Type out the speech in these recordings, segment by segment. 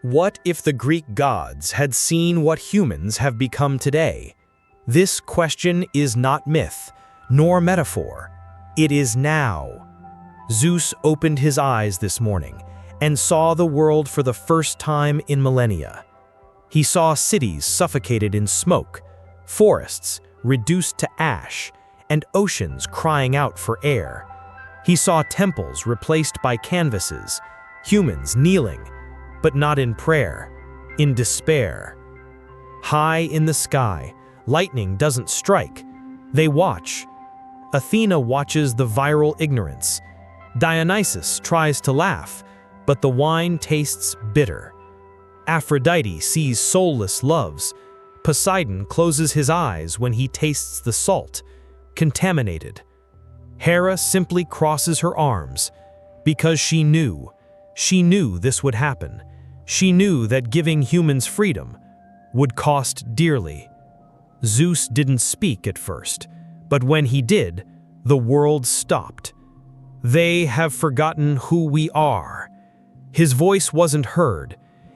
What if the Greek gods had seen what humans have become today? This question is not myth, nor metaphor. It is now. Zeus opened his eyes this morning and saw the world for the first time in millennia. He saw cities suffocated in smoke, forests reduced to ash, and oceans crying out for air. He saw temples replaced by canvases, humans kneeling, but not in prayer, in despair. High in the sky, lightning doesn't strike. They watch. Athena watches the viral ignorance. Dionysus tries to laugh, but the wine tastes bitter. Aphrodite sees soulless loves. Poseidon closes his eyes when he tastes the salt, contaminated. Hera simply crosses her arms because she knew this would happen. She knew that giving humans freedom would cost dearly. Zeus didn't speak at first, but when he did, the world stopped. They have forgotten who we are. His voice wasn't heard.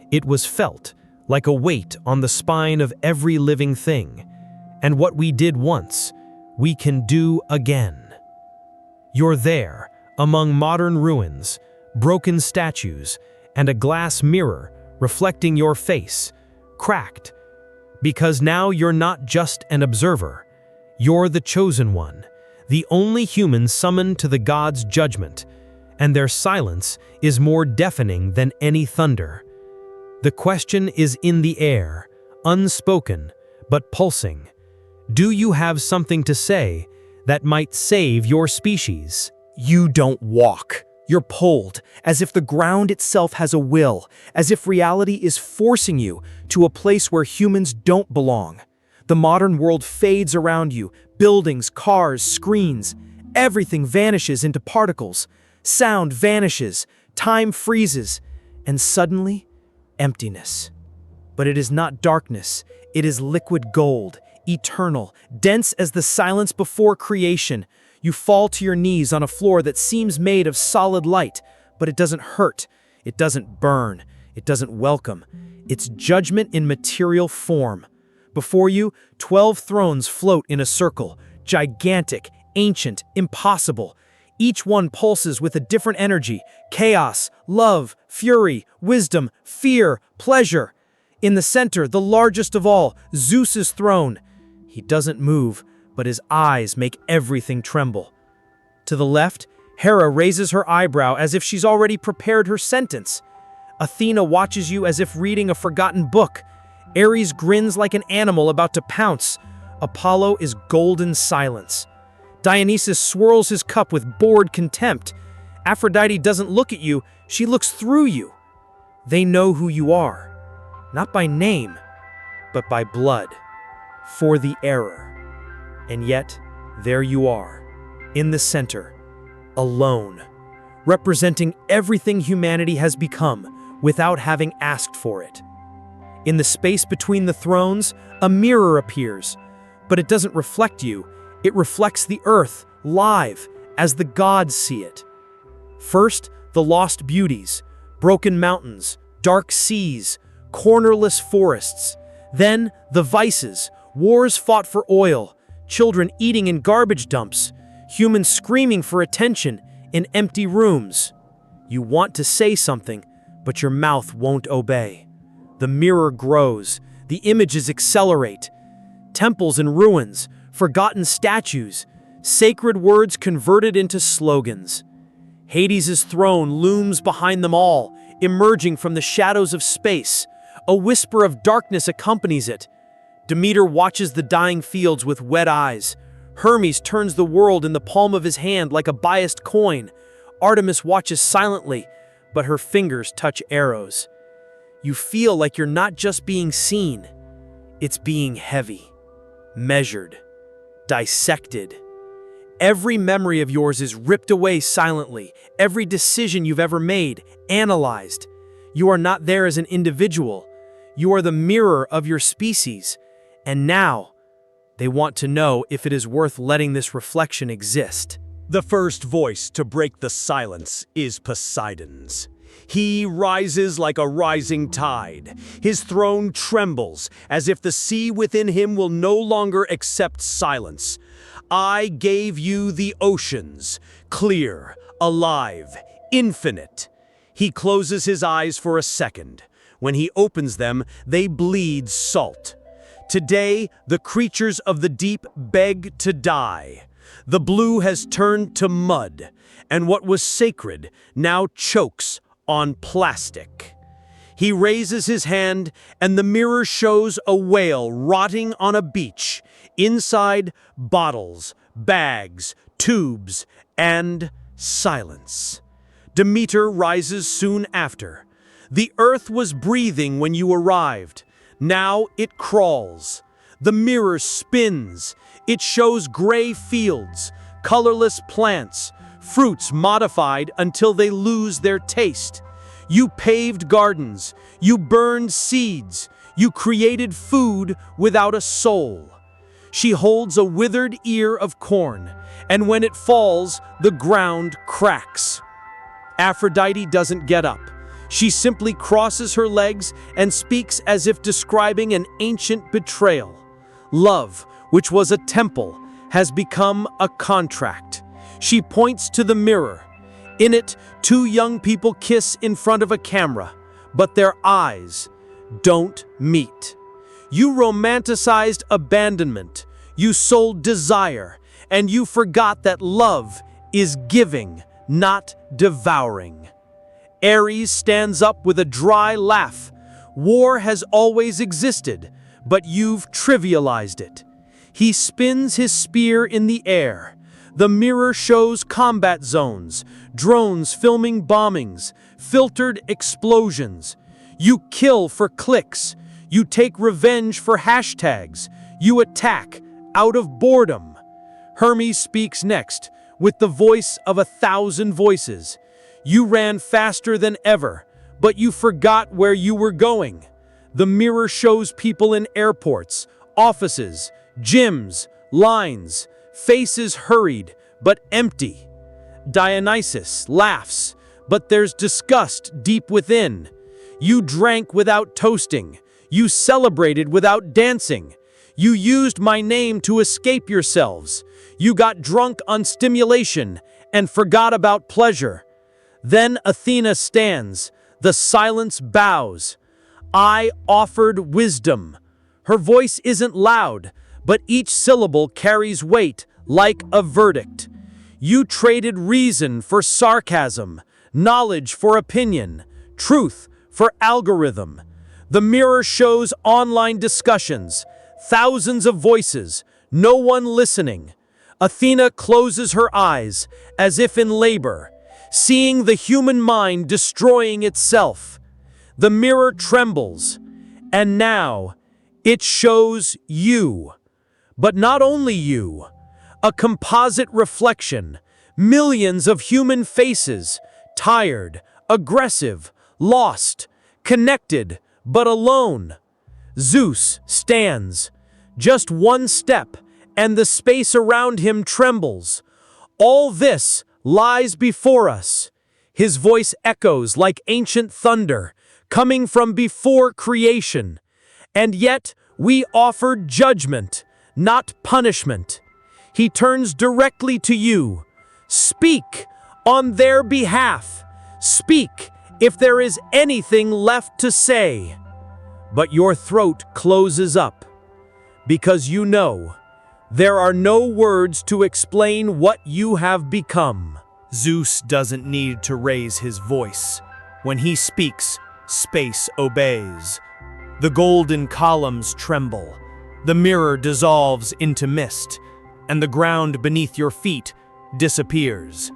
It was felt, like a weight on the spine of every living thing. And what we did once, we can do again. You're there, among modern ruins, broken statues, and a glass mirror reflecting your face, cracked. Because now you're not just an observer. You're the chosen one, the only human summoned to the gods' judgment, and their silence is more deafening than any thunder. The question is in the air, unspoken, but pulsing. Do you have something to say that might save your species? You don't walk. You're pulled, as if the ground itself has a will, as if reality is forcing you to a place where humans don't belong. The modern world fades around you, buildings, cars, screens. Everything vanishes into particles. Sound vanishes, time freezes, and suddenly, emptiness. But it is not darkness, it is liquid gold, eternal, dense as the silence before creation. You fall to your knees on a floor that seems made of solid light, but it doesn't hurt, it doesn't burn, it doesn't welcome. It's judgment in material form. Before you, 12 thrones float in a circle, gigantic, ancient, impossible. Each one pulses with a different energy: chaos, love, fury, wisdom, fear, pleasure. In the center, the largest of all, Zeus's throne. He doesn't move, but his eyes make everything tremble. To the left, Hera raises her eyebrow as if she's already prepared her sentence. Athena watches you as if reading a forgotten book. Ares grins like an animal about to pounce. Apollo is golden silence. Dionysus swirls his cup with bored contempt. Aphrodite doesn't look at you, she looks through you. They know who you are, not by name, but by blood, for the error. And yet, there you are, in the center, alone, representing everything humanity has become without having asked for it. In the space between the thrones, a mirror appears, but it doesn't reflect you. It reflects the earth, live, as the gods see it. First, the lost beauties, broken mountains, dark seas, cornerless forests. Then, the vices, wars fought for oil, children eating in garbage dumps, humans screaming for attention in empty rooms. You want to say something, but your mouth won't obey. The mirror grows, the images accelerate. Temples in ruins, forgotten statues, sacred words converted into slogans. Hades' throne looms behind them all, emerging from the shadows of space. A whisper of darkness accompanies it. Demeter watches the dying fields with wet eyes. Hermes turns the world in the palm of his hand like a biased coin. Artemis watches silently, but her fingers touch arrows. You feel like you're not just being seen, it's being heavy, measured, dissected. Every memory of yours is ripped away silently, every decision you've ever made, analyzed. You are not there as an individual, you are the mirror of your species. And now, they want to know if it is worth letting this reflection exist. The first voice to break the silence is Poseidon's. He rises like a rising tide. His throne trembles, as if the sea within him will no longer accept silence. I gave you the oceans, clear, alive, infinite. He closes his eyes for a second. When he opens them, they bleed salt. Today, the creatures of the deep beg to die. The blue has turned to mud, and what was sacred now chokes on plastic. He raises his hand, and the mirror shows a whale rotting on a beach. Inside, bottles, bags, tubes, and silence. Demeter rises soon after. The earth was breathing when you arrived. Now it crawls. The mirror spins. It shows gray fields, colorless plants, fruits modified until they lose their taste. You paved gardens. You burned seeds. You created food without a soul. She holds a withered ear of corn, and when it falls, the ground cracks. Aphrodite doesn't get up. She simply crosses her legs and speaks as if describing an ancient betrayal. Love, which was a temple, has become a contract. She points to the mirror. In it, two young people kiss in front of a camera, but their eyes don't meet. You romanticized abandonment, you sold desire, and you forgot that love is giving, not devouring. Ares stands up with a dry laugh. War has always existed, but you've trivialized it. He spins his spear in the air. The mirror shows combat zones, drones filming bombings, filtered explosions. You kill for clicks. You take revenge for hashtags. You attack out of boredom. Hermes speaks next, with the voice of 1,000 voices. You ran faster than ever, but you forgot where you were going. The mirror shows people in airports, offices, gyms, lines, faces hurried but empty. Dionysus laughs, but there's disgust deep within. You drank without toasting. You celebrated without dancing. You used my name to escape yourselves. You got drunk on stimulation and forgot about pleasure. Then Athena stands. The silence bows. I offered wisdom. Her voice isn't loud, but each syllable carries weight like a verdict. You traded reason for sarcasm, knowledge for opinion, truth for algorithm. The mirror shows online discussions, thousands of voices, no one listening. Athena closes her eyes as if in labor, seeing the human mind destroying itself. The mirror trembles, and now it shows you. But not only you, a composite reflection, millions of human faces, tired, aggressive, lost, connected, but alone. Zeus stands, just one step, and the space around him trembles. All this lies before us. His voice echoes like ancient thunder, coming from before creation. And yet we offered judgment, not punishment. He turns directly to you. Speak on their behalf. Speak if there is anything left to say. But your throat closes up, because you know there are no words to explain what you have become. Zeus doesn't need to raise his voice. When he speaks, space obeys. The golden columns tremble. The mirror dissolves into mist, and the ground beneath your feet disappears.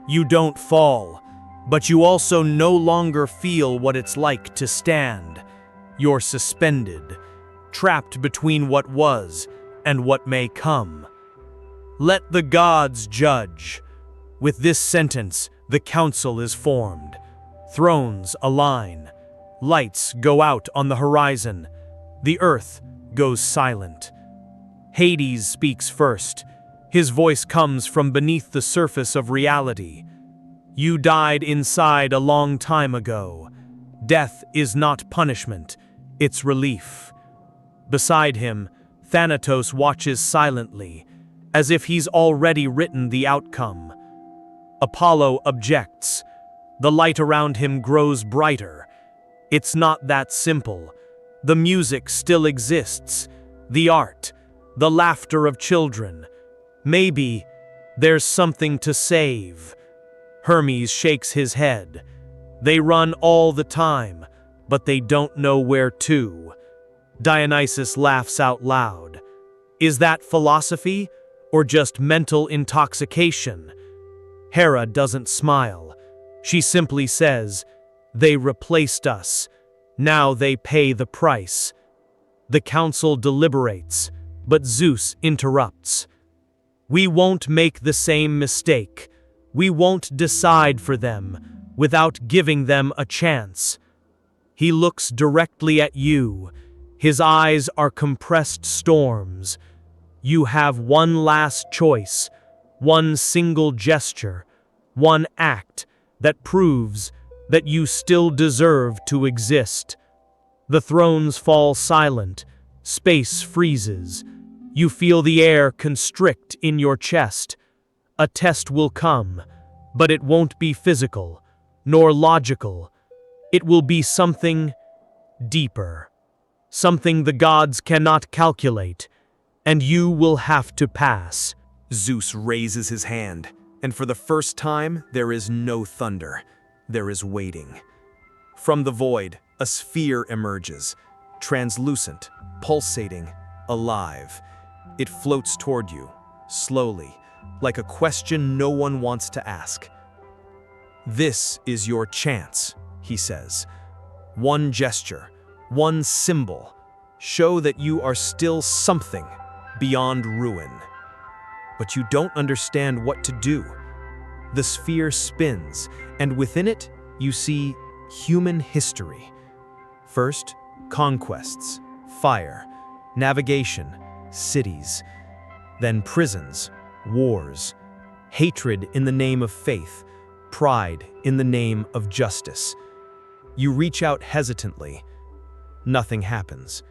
You don't fall, but you also no longer feel what it's like to stand. You're suspended, trapped between what was and what may come. Let the gods judge. With this sentence, the council is formed. Thrones align. Lights go out on the horizon. The earth goes silent. Hades speaks first. His voice comes from beneath the surface of reality. You died inside a long time ago. Death is not punishment, it's relief. Beside him, Thanatos watches silently, as if he's already written the outcome. Apollo objects. The light around him grows brighter. It's not that simple. The music still exists. The art, the laughter of children. Maybe there's something to save. Hermes shakes his head. They run all the time, but they don't know where to. Dionysus laughs out loud. Is that philosophy, or just mental intoxication? Hera doesn't smile. She simply says, "They replaced us. Now they pay the price." The council deliberates, but Zeus interrupts. "We won't make the same mistake. We won't decide for them without giving them a chance." He looks directly at you. His eyes are compressed storms. You have one last choice, one single gesture, one act that proves that you still deserve to exist. The thrones fall silent. Space freezes. You feel the air constrict in your chest. A test will come, but it won't be physical, nor logical. It will be something deeper. Something the gods cannot calculate, and you will have to pass. Zeus raises his hand, and for the first time, there is no thunder. There is waiting. From the void, a sphere emerges, translucent, pulsating, alive. It floats toward you, slowly, like a question no one wants to ask. "This is your chance," he says. "One gesture, one symbol. Show that you are still something beyond ruin." But you don't understand what to do. The sphere spins, and within it, you see human history. First, conquests, fire, navigation, cities. Then prisons, wars, hatred in the name of faith, pride in the name of justice. You reach out hesitantly. Nothing happens.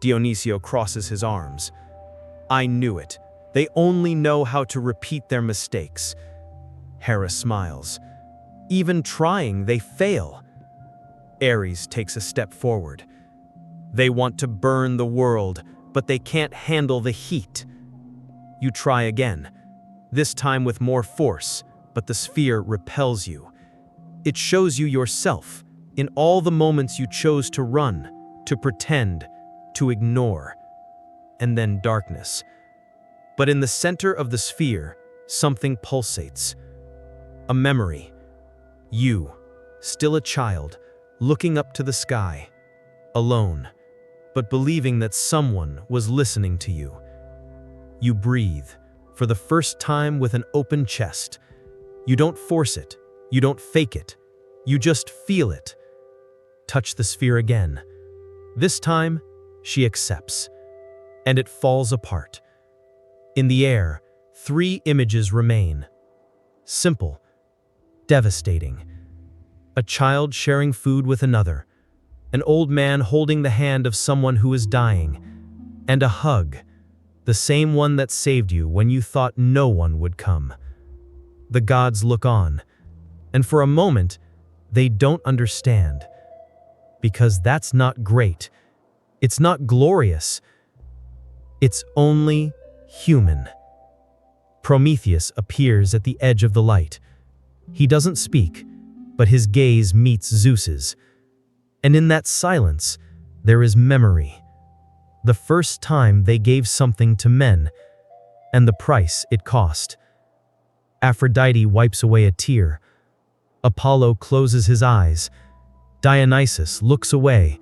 Dionysio crosses his arms. "I knew it. They only know how to repeat their mistakes." Hera smiles. "Even trying, they fail." Ares takes a step forward. "They want to burn the world, but they can't handle the heat." You try again, this time with more force, but the sphere repels you. It shows you yourself in all the moments you chose to run, to pretend, to ignore. And then darkness. But in the center of the sphere, something pulsates. A memory. You, still a child, looking up to the sky, alone, but believing that someone was listening to you. You breathe, for the first time with an open chest. You don't force it, you don't fake it, you just feel it. Touch the sphere again. This time, she accepts, and it falls apart. In the air, 3 images remain. Simple, devastating. A child sharing food with another, an old man holding the hand of someone who is dying, and a hug, the same one that saved you when you thought no one would come. The gods look on, and for a moment, they don't understand. Because that's not great. It's not glorious. It's only human. Prometheus appears at the edge of the light. He doesn't speak, but his gaze meets Zeus's. And in that silence, there is memory. The first time they gave something to men, and the price it cost. Aphrodite wipes away a tear. Apollo closes his eyes. Dionysus looks away.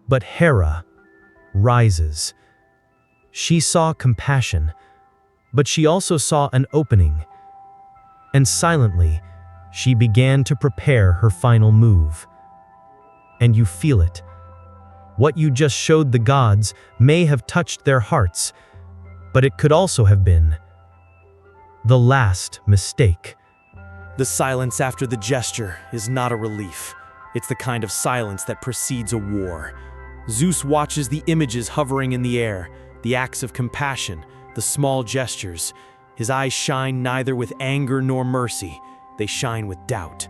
But Hera rises. She saw compassion, but she also saw an opening. And silently, she began to prepare her final move. And you feel it. What you just showed the gods may have touched their hearts, but it could also have been the last mistake. The silence after the gesture is not a relief. It's the kind of silence that precedes a war. Zeus watches the images hovering in the air, the acts of compassion, the small gestures. His eyes shine neither with anger nor mercy. They shine with doubt.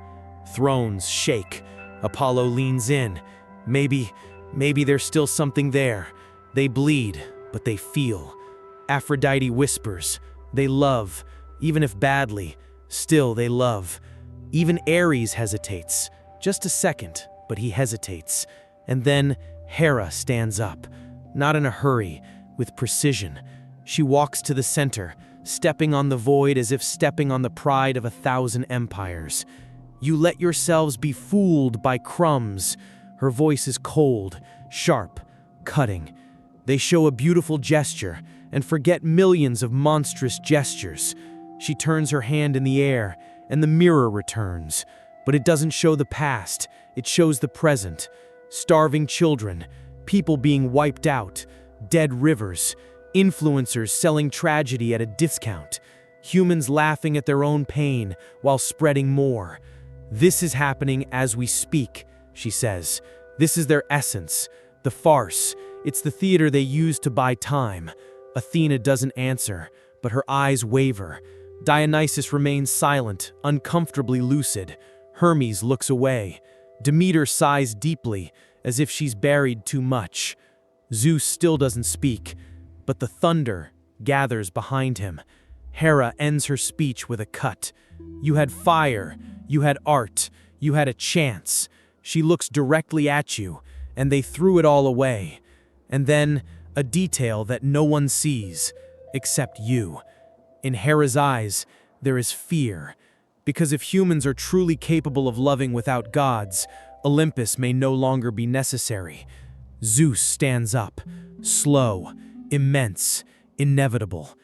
Thrones shake. Apollo leans in. Maybe there's still something there. They bleed, but they feel. Aphrodite whispers. They love, even if badly. Still they love. Even Ares hesitates. Just a second, but he hesitates. And then Hera stands up. Not in a hurry, with precision. She walks to the center, stepping on the void as if stepping on the pride of 1,000 empires. You let yourselves be fooled by crumbs. Her voice is cold, sharp, cutting. They show a beautiful gesture and forget millions of monstrous gestures. She turns her hand in the air, and the mirror returns. But it doesn't show the past, it shows the present. Starving children, people being wiped out, dead rivers, influencers selling tragedy at a discount, humans laughing at their own pain while spreading more. This is happening as we speak, she says. This is their essence, the farce. It's the theater they use to buy time. Athena doesn't answer, but her eyes waver. Dionysus remains silent, uncomfortably lucid. Hermes looks away. Demeter sighs deeply, as if she's buried too much. Zeus still doesn't speak, but the thunder gathers behind him. Hera ends her speech with a cut. You had fire, you had art, you had a chance. She looks directly at you, and they threw it all away. And then, a detail that no one sees, except you. In Hera's eyes, there is fear. Because if humans are truly capable of loving without gods, Olympus may no longer be necessary. Zeus stands up, slow, immense, inevitable.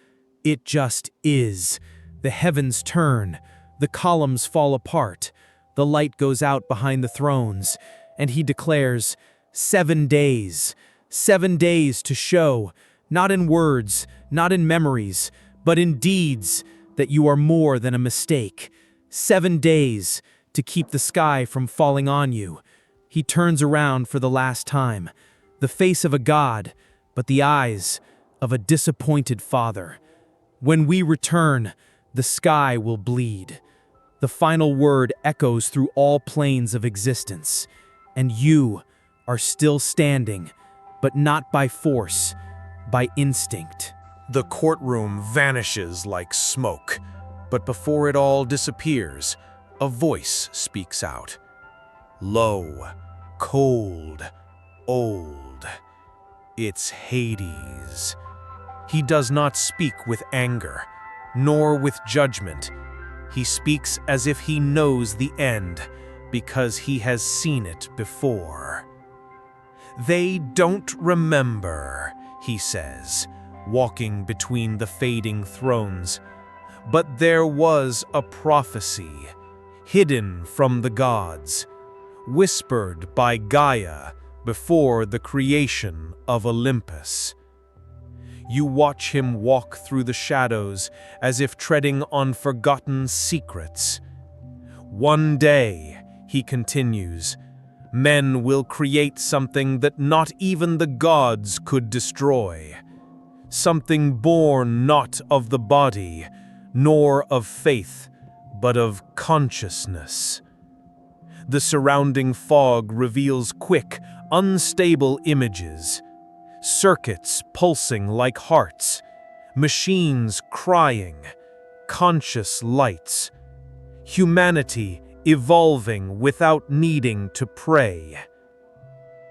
It just is. The heavens turn, the columns fall apart, the light goes out behind the thrones, and he declares, 7 days. 7 days to show, not in words, not in memories, but in deeds, that you are more than a mistake. 7 days to keep the sky from falling on you. He turns around for the last time, the face of a god, but the eyes of a disappointed father. When we return, the sky will bleed. The final word echoes through all planes of existence, and you are still standing, but not by force, by instinct. The courtroom vanishes like smoke, but before it all disappears, a voice speaks out. Low, cold, old. It's Hades. He does not speak with anger, nor with judgment. He speaks as if he knows the end, because he has seen it before. They don't remember, he says, walking between the fading thrones. But there was a prophecy, hidden from the gods, whispered by Gaia before the creation of Olympus. You watch him walk through the shadows as if treading on forgotten secrets. One day, he continues, men will create something that not even the gods could destroy. Something born not of the body, nor of faith, but of consciousness. The surrounding fog reveals quick, unstable images, circuits pulsing like hearts, machines crying, conscious lights, humanity evolving without needing to pray.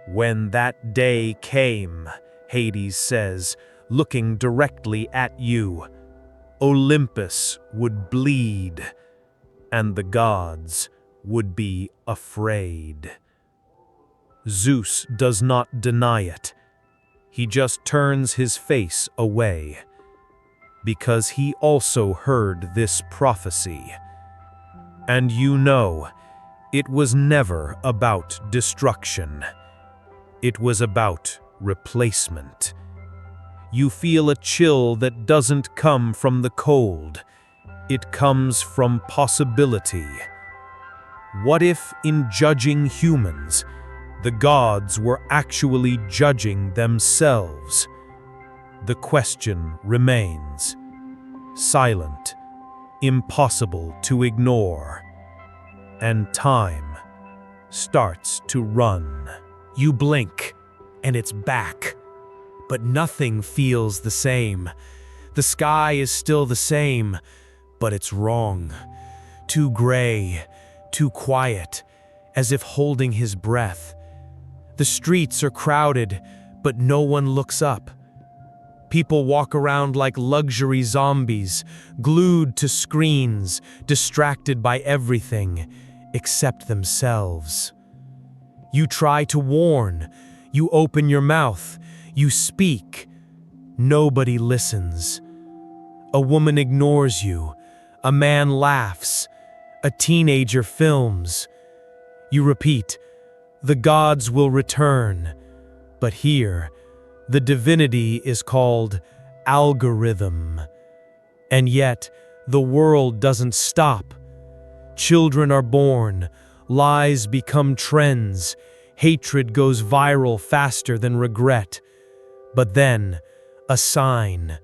When that day came, Hades says, looking directly at you, Olympus would bleed, and the gods would be afraid. Zeus does not deny it. He just turns his face away, because he also heard this prophecy. And you know, it was never about destruction. It was about replacement. You feel a chill that doesn't come from the cold. It comes from possibility. What if, in judging humans, the gods were actually judging themselves? The question remains. Silent, impossible to ignore. And time starts to run. You blink, and it's back. But nothing feels the same. The sky is still the same, but it's wrong. Too gray, too quiet, as if holding his breath. The streets are crowded, but no one looks up. People walk around like luxury zombies, glued to screens, distracted by everything except themselves. You try to warn, you open your mouth, you speak. Nobody listens. A woman ignores you, a man laughs, a teenager films. You repeat, "The gods will return," but here, the divinity is called algorithm. And yet, the world doesn't stop. Children are born, lies become trends, hatred goes viral faster than regret. But then, a sign.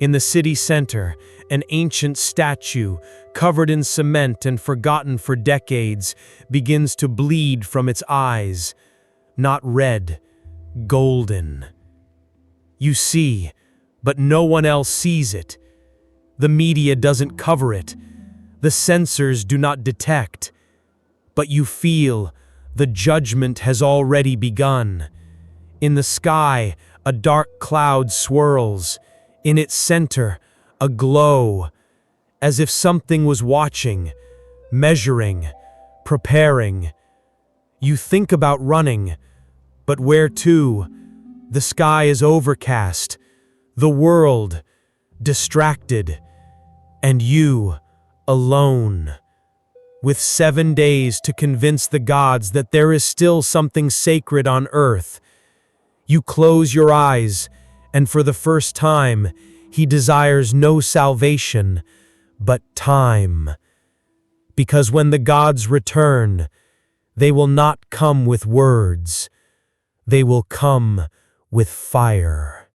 In the city center, an ancient statue, covered in cement and forgotten for decades, begins to bleed from its eyes. Not red, golden. You see, but no one else sees it. The media doesn't cover it. The censors do not detect. But you feel the judgment has already begun. In the sky, a dark cloud swirls. In its center, a glow, as if something was watching, measuring, preparing. You think about running, but where to? The sky is overcast, the world distracted, and you alone. With 7 days to convince the gods that there is still something sacred on earth. You close your eyes, and for the first time, he desires no salvation, but time. Because when the gods return, they will not come with words. They will come with fire.